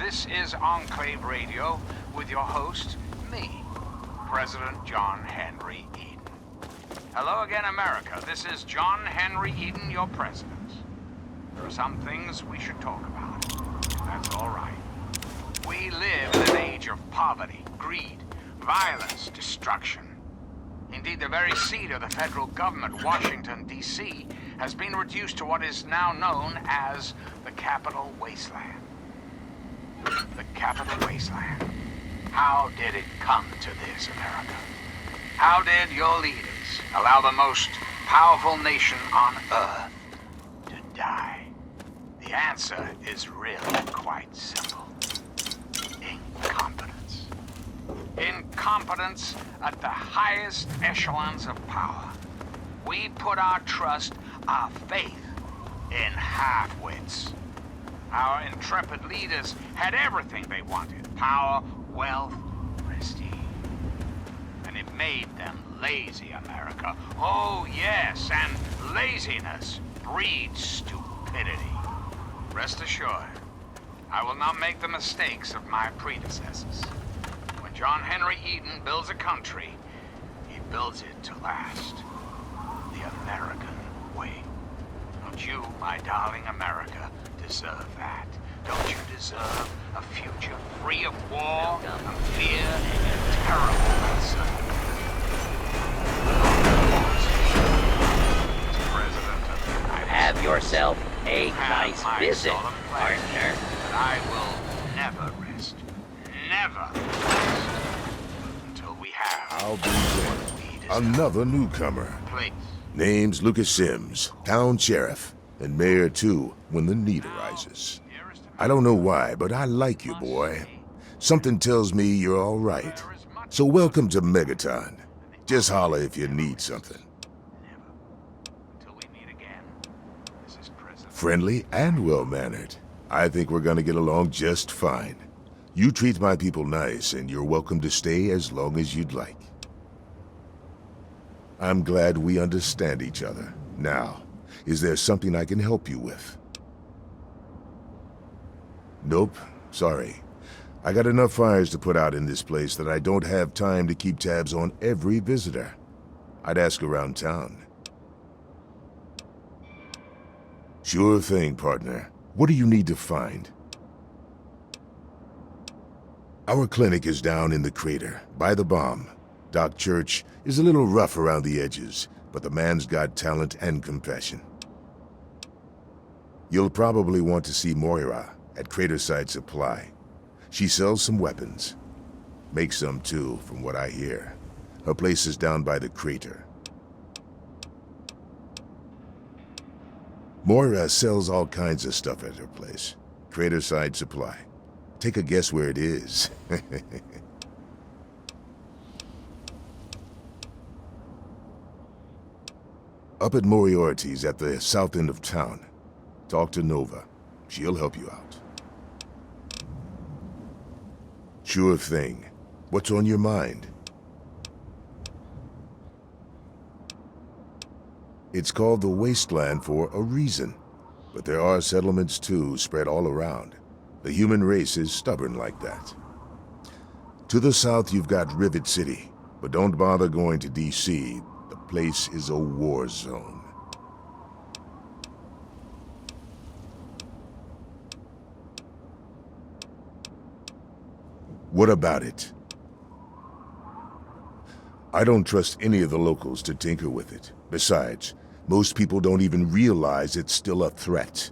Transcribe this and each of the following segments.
This is Enclave Radio with your host, me, President John Henry Eden. Hello again, America. This is John Henry Eden, your president. There are some things we should talk about. That's all right. We live in an age of poverty, greed, violence, destruction. Indeed, the very seat of the federal government, Washington, D.C., has been reduced to what is now known as the Capital Wasteland. The Capital Wasteland. How did it come to this, America? How did your leaders allow the most powerful nation on Earth to die? The answer is really quite simple. Incompetence. Incompetence at the highest echelons of power. We put our trust, our faith, in half-wits. Our intrepid leaders had everything they wanted. Power, wealth, prestige. And it made them lazy, America. Oh, yes, and laziness breeds stupidity. Rest assured, I will not make the mistakes of my predecessors. When John Henry Eden builds a country, he builds it to last. The American way. Don't you, my darling America, deserve that? Don't you deserve a future free of war and fear and terrible uncertainty? As President of the United Have States, yourself a you have nice my visit, solemn pledge partner. that I will never rest until we have I'll be what there. we deserve. Another newcomer. Please. Name's Lucas Sims, town sheriff, and mayor too when the need arises. I don't know why, but I like you, boy. Something tells me you're all right. So welcome to Megaton. Just holler if you need something. Until we meet again. This is President. Friendly and well-mannered. I think we're gonna get along just fine. You treat my people nice, and you're welcome to stay as long as you'd like. I'm glad we understand each other. Now, is there something I can help you with? Nope, sorry. I got enough fires to put out in this place that I don't have time to keep tabs on every visitor. I'd ask around town. Sure thing, partner. What do you need to find? Our clinic is down in the crater, by the bomb. Doc Church is a little rough around the edges, but the man's got talent and compassion. You'll probably want to see Moira at Craterside Supply. She sells some weapons. Makes some too, from what I hear. Her place is down by the crater. Moira sells all kinds of stuff at her place. Craterside Supply. Take a guess where it is. Up at Moriarty's at the south end of town. Talk to Nova. She'll help you out. Sure thing. What's on your mind? It's called the Wasteland for a reason. But there are settlements too, spread all around. The human race is stubborn like that. To the south you've got Rivet City, but don't bother going to D.C. The place is a war zone. What about it? I don't trust any of the locals to tinker with it. Besides, most people don't even realize it's still a threat.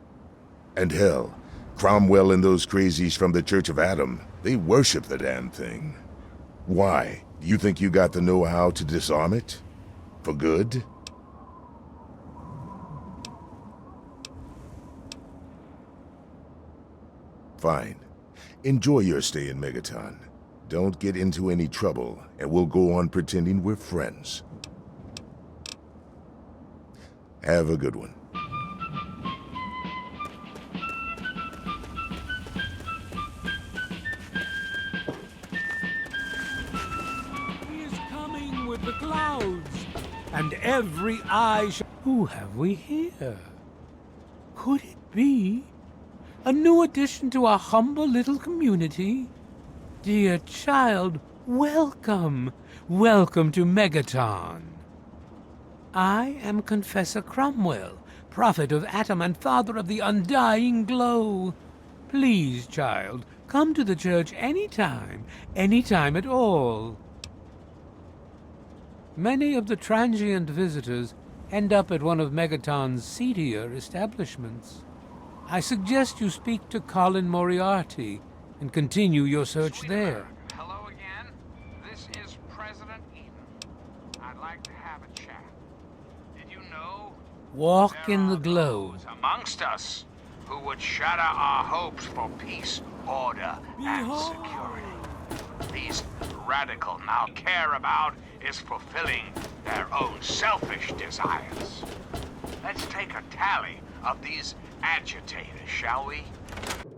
And hell, Cromwell and those crazies from the Church of Adam, they worship the damn thing. Why? Do you think you got the know-how to disarm it? For good? Fine. Enjoy your stay in Megaton. Don't get into any trouble, and we'll go on pretending we're friends. Have a good one. He is coming with the clouds, and every eye shall... Who have we here? Could it be A new addition to our humble little community? Dear child, welcome. Welcome to Megaton. I am Confessor Cromwell, prophet of Atom and father of the undying glow. Please, child, come to the church anytime at all. Many of the transient visitors end up at one of Megaton's seedier establishments. I suggest you speak to Colin Moriarty and continue your search there. Hello again. This is President Eden. I'd like to have a chat. Did you know Walk there in the are glow. those amongst us who would shatter our hopes for peace, order, and Behold. security? These radical now care about is fulfilling their own selfish desires. Let's take a tally of these agitators, shall we?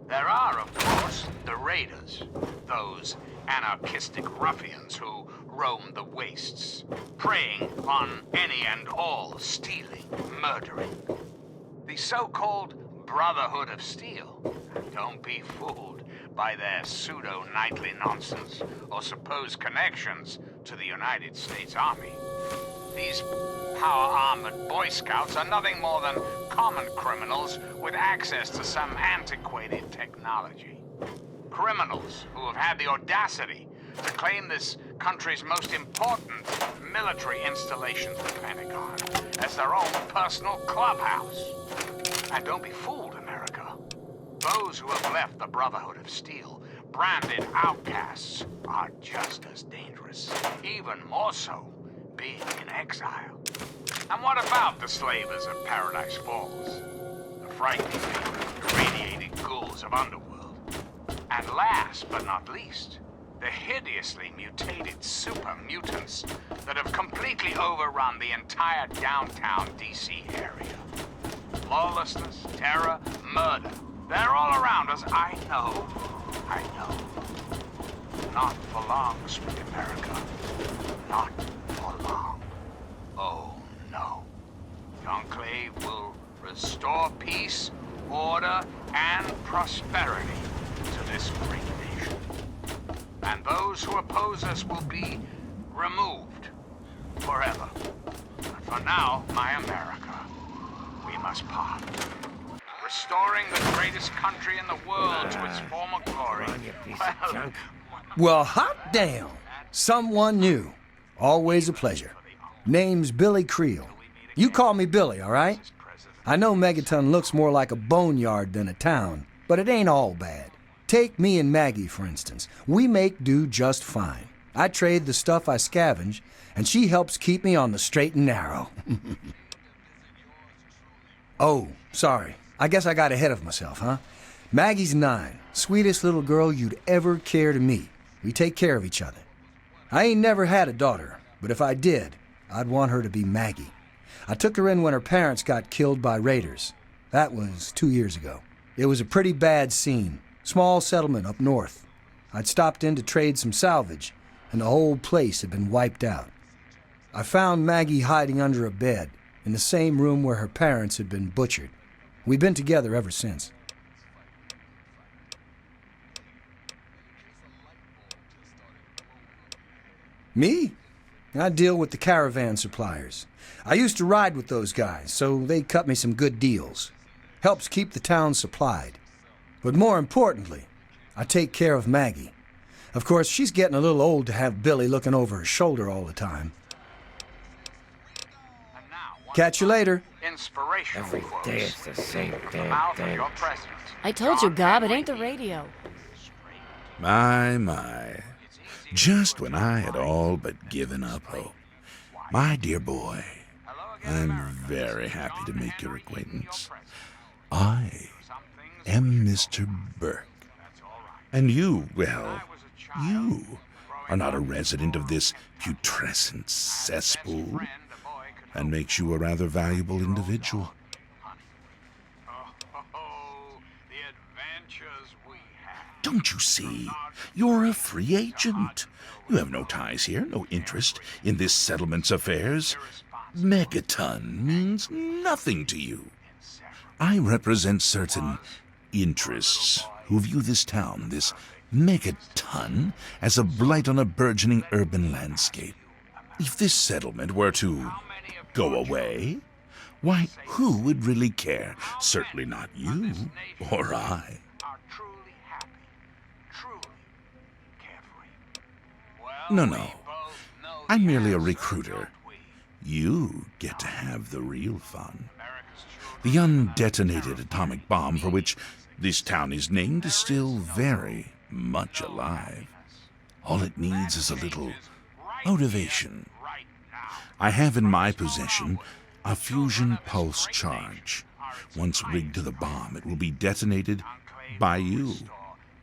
There are, of course, the raiders, those anarchistic ruffians who roam the wastes, preying on any and all, stealing, murdering. The so-called Brotherhood of Steel. Don't be fooled by their pseudo-knightly nonsense or supposed connections to the United States Army. These power-armored Boy Scouts are nothing more than common criminals with access to some antiquated technology. Criminals who have had the audacity to claim this country's most important military installation, the Pentagon, as their own personal clubhouse. And don't be fooled, America. Those who have left the Brotherhood of Steel, branded outcasts, are just as dangerous, even more so, being in exile. And what about the slavers of Paradise Falls? The frightening, irradiated ghouls of Underworld. And last but not least, the hideously mutated super mutants that have completely overrun the entire downtown DC area. Lawlessness, terror, murder. They're all around us. I know. Not for long, sweet America. Not for long. Oh, no. The Enclave will restore peace, order, and prosperity to this great nation. And those who oppose us will be removed forever. But for now, my America, we must part. Restoring the greatest country in the world to its former glory. Well, hot damn. Someone new. Always a pleasure. Name's Billy Creel. You call me Billy, all right? I know Megaton looks more like a boneyard than a town, but it ain't all bad. Take me and Maggie, for instance. We make do just fine. I trade the stuff I scavenge, and she helps keep me on the straight and narrow. Oh, sorry. I guess I got ahead of myself, huh? Maggie's 9. Sweetest little girl you'd ever care to meet. We take care of each other. I ain't never had a daughter, but if I did, I'd want her to be Maggie. I took her in when her parents got killed by raiders. That was 2 years ago. It was a pretty bad scene. Small settlement up north. I'd stopped in to trade some salvage, and the whole place had been wiped out. I found Maggie hiding under a bed, in the same room where her parents had been butchered. We've been together ever since. Me? I deal with the caravan suppliers. I used to ride with those guys, so they cut me some good deals. Helps keep the town supplied. But more importantly, I take care of Maggie. Of course, she's getting a little old to have Billy looking over her shoulder all the time. Catch you later. Inspirational Every day it's the same damn mouth of thing. your president. I told you, Gob, it ain't the radio. My. Just when I had all but given up hope. My dear boy, I'm very happy to make your acquaintance. I am Mr. Burke. And you, well, you are not a resident of this putrescent cesspool. And makes you a rather valuable individual. Don't you see? You're a free agent. You have no ties here, no interest in this settlement's affairs. Megaton means nothing to you. I represent certain interests who view this town, this Megaton, as a blight on a burgeoning urban landscape. If this settlement were to go away, why, who would really care? Certainly not you or I. Are truly happy, truly carefree. No, Well, no. we both know I'm the merely a answer, recruiter. don't we? You get to have the real fun. America's children The undetonated atomic bomb for which this town is named is still very much alive. All it needs is a little motivation. right now. I have in my possession a fusion pulse charge. Once rigged to the bomb, it will be detonated by you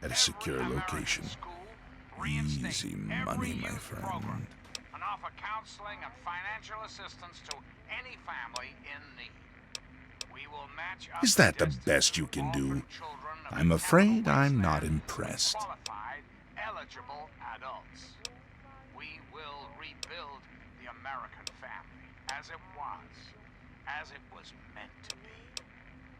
at a secure location. Easy money, my friend. And offer counseling and financial assistance to any family in need. We will match up Is that the destiny best you can orphan do? children of I'm the afraid Temple I'm not Wasteland impressed. Qualified, eligible adults. We will rebuild the American family as it was meant to be.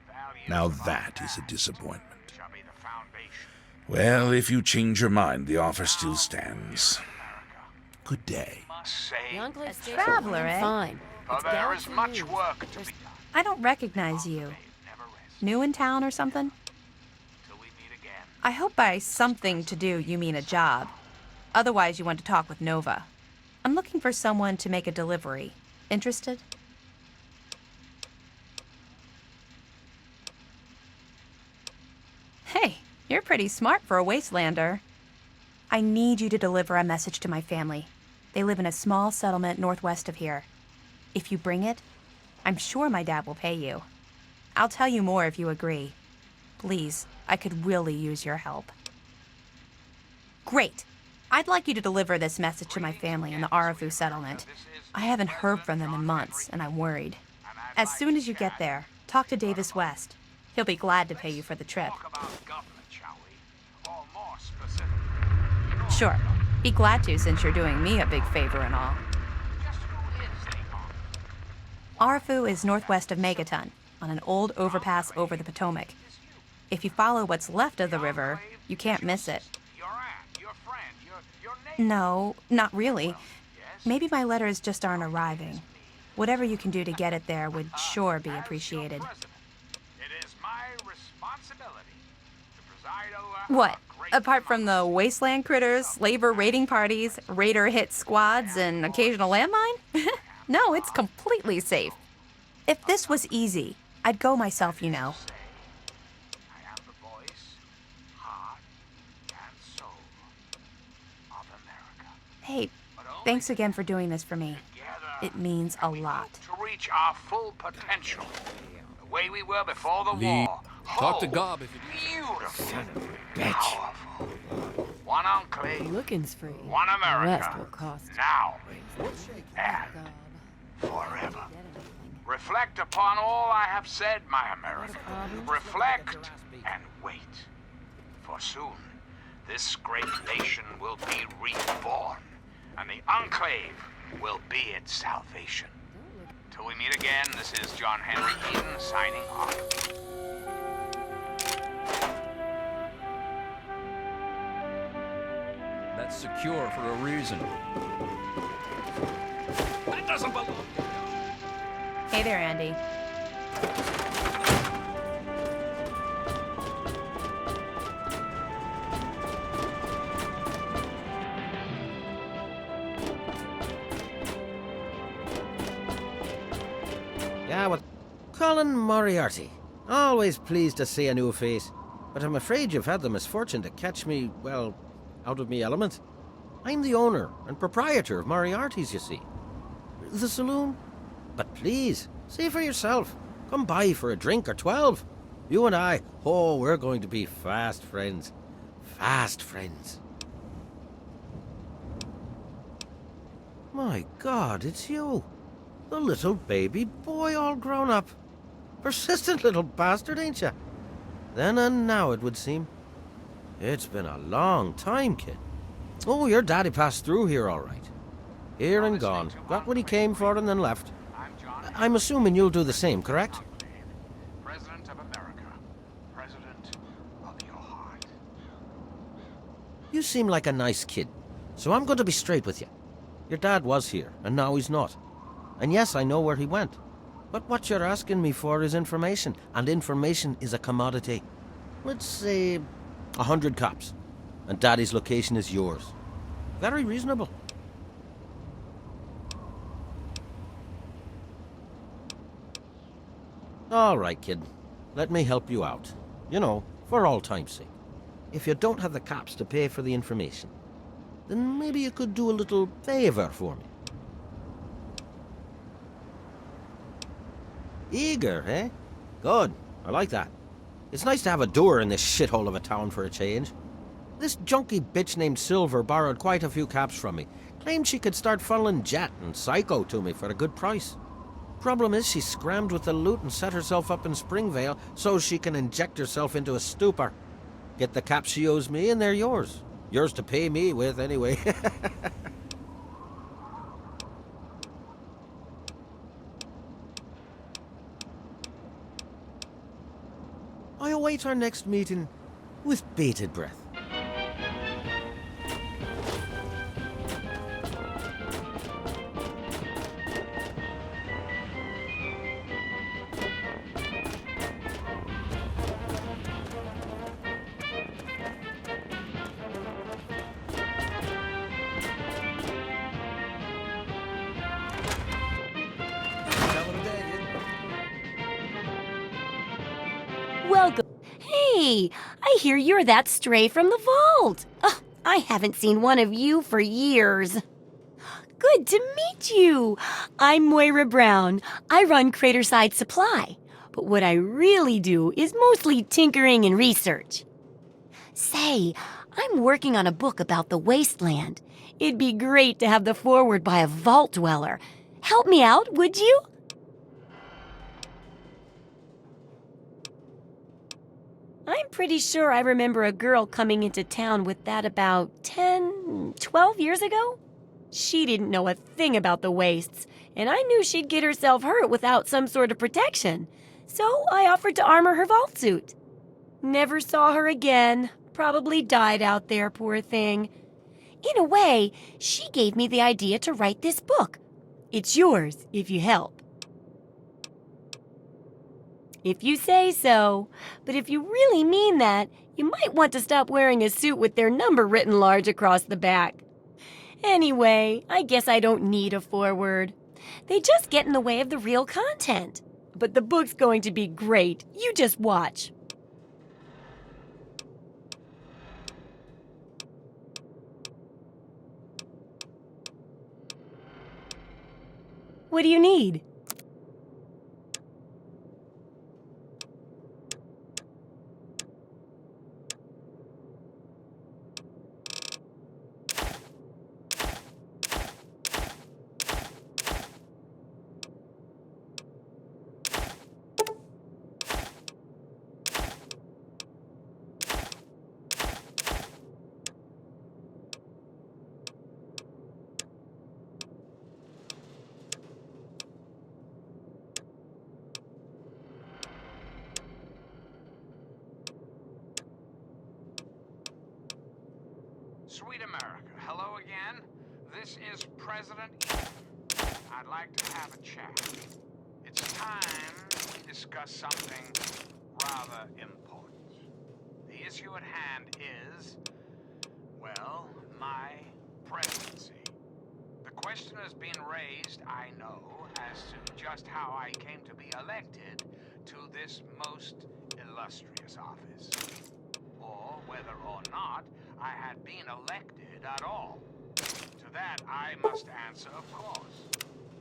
Values Now of our that is a past disappointment. shall be the foundation Well, if you change your mind, the offer still stands. of America. Good day. Must say, The Enclave A Station traveler, ran eh? fine. for It's there is Galaxy much News. work to There's- be done. I don't recognize you. Never rest New in town or something? till we meet again. I hope by something to do you mean a job. Otherwise, you want to talk with Nova. I'm looking for someone to make a delivery. Interested? Hey, you're pretty smart for a wastelander. I need you to deliver a message to my family. They live in a small settlement northwest of here. If you bring it, I'm sure my dad will pay you. I'll tell you more if you agree. Please, I could really use your help. Great. I'd like you to deliver this message to my family in the Arafu settlement. I haven't heard from them in months, and I'm worried. As soon as you get there, talk to Davis West. He'll be glad to pay you for the trip. Talk about government, shall we? Or more specifically, Sure. Be glad to since you're doing me a big favor and all. just who is the Arafu is northwest of Megaton, on an old overpass over the Potomac. If you follow what's left of the river, you can't miss it. Your aunt, your friend, your neighbor? No, not really. Yes. Maybe my letters just aren't arriving. Whatever you can do to get it there would sure be appreciated. As your president, it is my responsibility to preside over What? our great Apart from the wasteland critters, labor raiding parties, raider hit squads, and occasional landmine? No, it's completely safe. If this was easy, I'd go myself, you know. I am the voice, heart, and soul of America. Hey, thanks again for doing this for me. It means a lot. To reach our full potential, the way we were before the war. Talk to Whole, Gob if you do. Beautiful, Bitch. powerful. One enclave, Looking's free. one The America. rest will cost. Now God. and forever. Reflect upon all I have said, my America. Reflect and wait. For soon, this great nation will be reborn, and the enclave will be its salvation. Till we meet again, this is John Henry Eden signing off. That's secure for a reason. That doesn't belong. Hey there, Andy. Yeah, well, Colin Moriarty. Always pleased to see a new face. But I'm afraid you've had the misfortune to catch me, well, out of me element. I'm the owner and proprietor of Moriarty's, you see. The saloon? But please, see for yourself. Come by for a drink or 12. You and I, oh, we're going to be fast friends. Fast friends. My God, it's you. The little baby boy all grown up. Persistent little bastard, ain't you? Then and now, it would seem. It's been a long time, kid. Oh, your daddy passed through here all right. Here and gone. Got what he came for and then left. I'm assuming you'll do the same, correct? President of America. President You seem like a nice kid, so I'm going to be straight with you. Your dad was here, and now he's not. And yes, I know where he went. But what you're asking me for is information, and information is a commodity. Let's say 100 cops, and Daddy's location is yours. Very reasonable. All right, kid. Let me help you out. You know, for all time's sake. If you don't have the cops to pay for the information, then maybe you could do a little favor for me. Eager, eh? Good. I like that. It's nice to have a doer in this shithole of a town for a change. This junky bitch named Silver borrowed quite a few caps from me. Claimed she could start funneling Jet and Psycho to me for a good price. Problem is, she scrammed with the loot and set herself up in Springvale so she can inject herself into a stupor. Get the caps she owes me and they're yours. Yours to pay me with, anyway. I await our next meeting with bated breath. Welcome. Hey, I hear you're that stray from the vault. Oh, I haven't seen one of you for years. Good to meet you. I'm Moira Brown. I run Craterside Supply. But what I really do is mostly tinkering and research. Say, I'm working on a book about the wasteland. It'd be great to have the foreword by a vault dweller. Help me out, would you? I'm pretty sure I remember a girl coming into town with that about 10, 12 years ago. She didn't know a thing about the wastes, and I knew she'd get herself hurt without some sort of protection. So I offered to armor her vault suit. Never saw her again. Probably died out there, poor thing. In a way, she gave me the idea to write this book. It's yours if you help. If you say so. But if you really mean that, you might want to stop wearing a suit with their number written large across the back. Anyway, I guess I don't need a foreword. They just get in the way of the real content. But the book's going to be great. You just watch. What do you need? Sweet America, hello again. This is President Ethan. I'd like to have a chat. It's time we discuss something rather important. The issue at hand is, well, my presidency. The question has been raised, I know, as to just how I came to be elected to this most illustrious office. Or whether or not I had been elected at all. To that, I must answer, of course.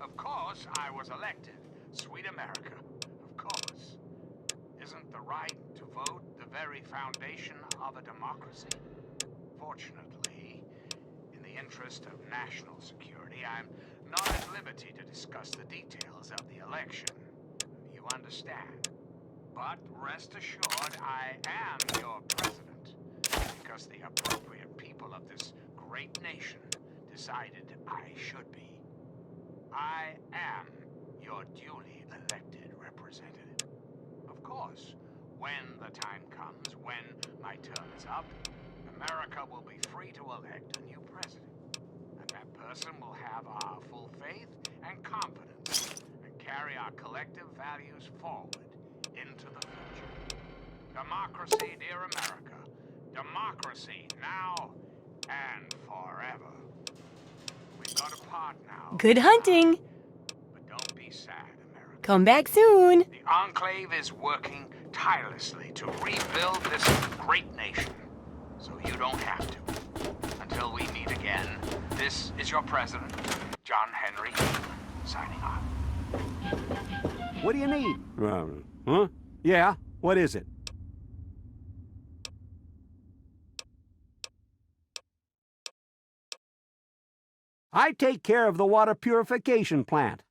Of course, I was elected. Sweet America, of course. Isn't the right to vote the very foundation of a democracy? Fortunately, in the interest of national security, I'm not at liberty to discuss the details of the election. You understand? But rest assured, I am your president. Because the appropriate people of this great nation decided I should be. I am your duly elected representative. Of course, when the time comes, when my term is up, America will be free to elect a new president. And that person will have our full faith and confidence and carry our collective values forward into the future. Democracy, dear America. Democracy now and forever. We've got a part now. Good hunting. But don't be sad, America. Come back soon. The Enclave is working tirelessly to rebuild this great nation, so you don't have to. Until we meet again, this is your president, John Henry, signing off. What do you need? Huh? Yeah, what is it? I take care of the water purification plant.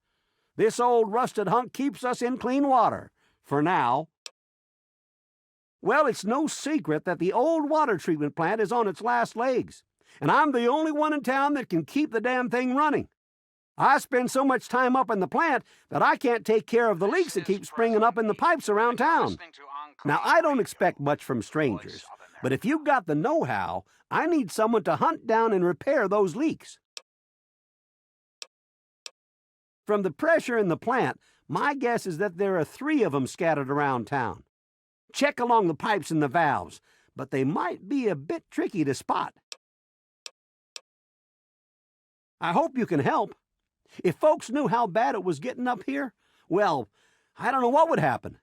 This old rusted hunk keeps us in clean water. For now. Well, it's no secret that the old water treatment plant is on its last legs, and I'm the only one in town that can keep the damn thing running. I spend so much time up in the plant that I can't take care of the leaks that keep springing up in the pipes around town. Now, I don't expect much from strangers, but if you've got the know-how, I need someone to hunt down and repair those leaks. From the pressure in the plant, my guess is that there are 3 of them scattered around town. Check along the pipes and the valves, but they might be a bit tricky to spot. I hope you can help. If folks knew how bad it was getting up here, well, I don't know what would happen.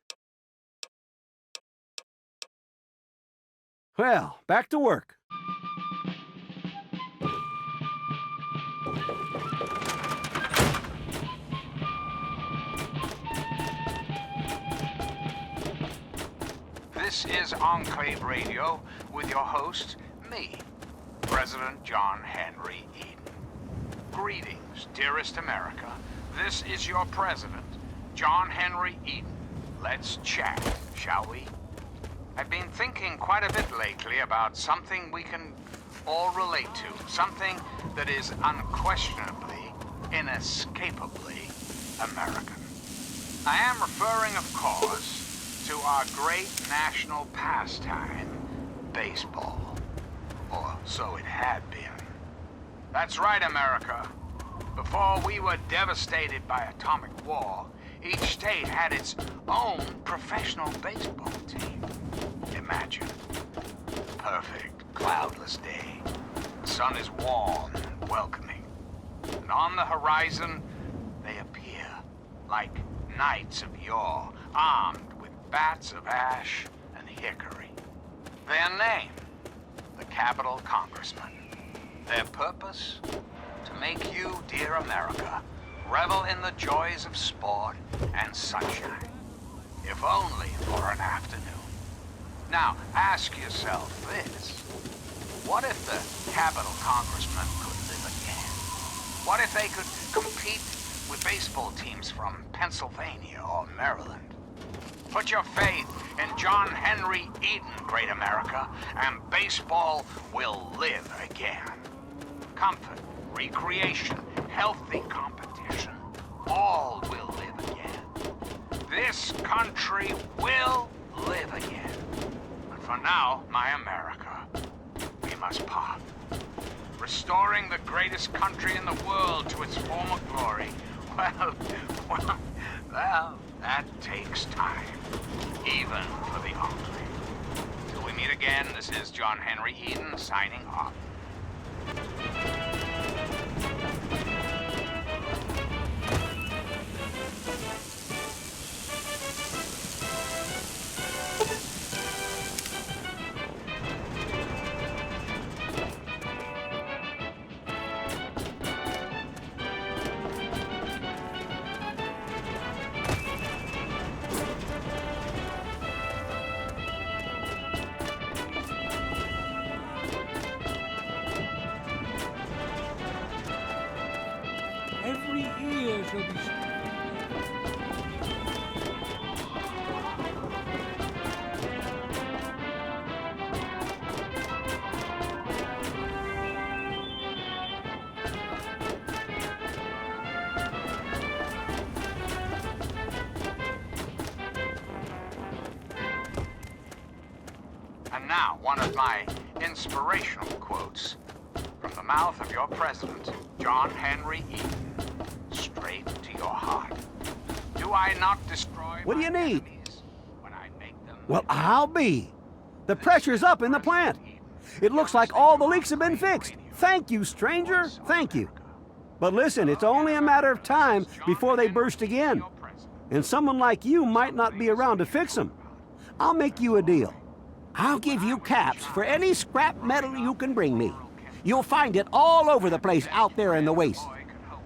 Well, back to work. This is Enclave Radio with your host, me, President John Henry Eden. Greetings, dearest America. This is your president, John Henry Eden. Let's chat, shall we? I've been thinking quite a bit lately about something we can all relate to, something that is unquestionably, inescapably American. I am referring, of course, to our great national pastime, baseball. Or so it had been. That's right, America. Before we were devastated by atomic war, each state had its own professional baseball team. Imagine. Perfect, cloudless day. The sun is warm and welcoming. And on the horizon, they appear like knights of yore, armed with bats of ash and hickory. Their name, the Capitol Congressmen. Their purpose, to make you, dear America, revel in the joys of sport and sunshine, if only for an afternoon. Now, ask yourself this. What if the Capitol Congressmen could live again? What if they could compete with baseball teams from Pennsylvania or Maryland? Put your faith in John Henry Eden, great America, and baseball will live again. Comfort, recreation, healthy competition, all will live again. This country will live again. But for now, my America, we must part. Restoring the greatest country in the world to its former glory, well, that takes time, even for the Enclave. Till we meet again, this is John Henry Eden signing off. Every ear shall be... And now, one of my inspirational quotes from the mouth of your president, John Henry Eaton, straight to your heart. Do I not destroy What do you my need? enemies when I make them? Well, I'll be. The pressure's up in the plant. It looks like all the leaks have been fixed. Thank you, stranger. Thank you. But listen, it's only a matter of time before they burst again. And someone like you might not be around to fix them. I'll make you a deal. I'll give you caps for any scrap metal you can bring me. You'll find it all over the place out there in the waste.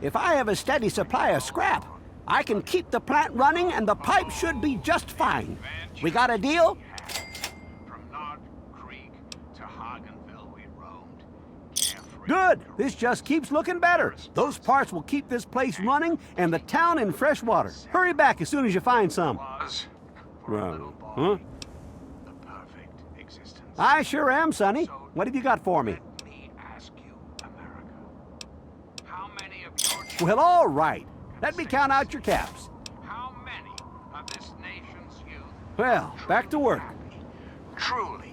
If I have a steady supply of scrap, I can keep the plant running and the pipe should be just fine. We got a deal? From Nod Creek to Hagenville we roamed. Carefree. Good. This just keeps looking better. Those parts will keep this place running and the town in fresh water. Hurry back as soon as you find some. Was for a Right. little boy, Huh? the perfect existence. I sure am, Sonny. What have you got for me? Let me ask you, America. How many of your Well, all right. Let me count out your caps. How many of this nation's youth Well, back to work. truly